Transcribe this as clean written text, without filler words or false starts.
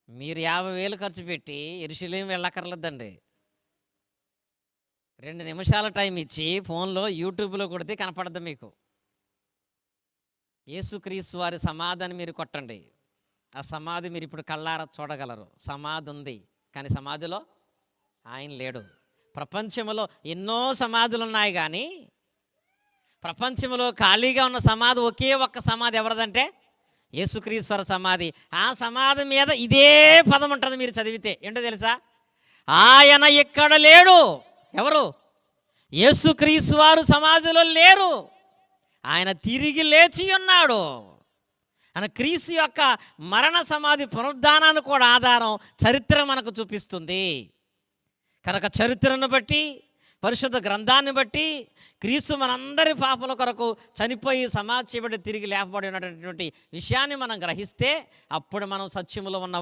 మీరు 50,000 ఖర్చు పెట్టి యెరూషలేము వెళ్ళక్కర్లేదండి. 2 నిమిషాల టైం ఇచ్చి ఫోన్‌లో యూట్యూబ్‌లో కొడితే కనపడద్ది మీకు. యేసుక్రీస్తు వారి సమాధిని మీరు కొట్టండి. ఆ సమాధి మీరు ఇప్పుడు కళ్ళారా చూడగలరు. సమాధి ఉంది, కానీ సమాధిలో ఆయన లేడు. ప్రపంచంలో ఎన్నో సమాధులు ఉన్నాయి, కానీ ప్రపంచంలో ఖాళీగా ఉన్న సమాధి ఒకే ఒక్క సమాధి ఎవరిదంటే యేసుక్రీశ్వర సమాధి. ఆ సమాధి మీద ఇదే పదం ఉంటుంది, మీరు చదివితే ఏంటో తెలుసా? ఆయన ఇక్కడ లేడు. ఎవరు? యేసుక్రీస్తు వారు సమాధిలో లేరు, ఆయన తిరిగి లేచి ఉన్నాడు. ఆయన క్రీస్తు యొక్క మరణ సమాధి పునరుద్ధానాన్ని కూడా ఆధారం చరిత్ర మనకు చూపిస్తుంది. కనుక చరిత్రను బట్టి, పరిశుద్ధ గ్రంథాన్ని బట్టి క్రీస్తు మనందరి పాపల కొరకు చనిపోయి సమాధి చేయబడి తిరిగి లేపబడి ఉన్నటువంటి విషయాన్ని మనం గ్రహిస్తే అప్పుడు మనం సత్యములో ఉన్న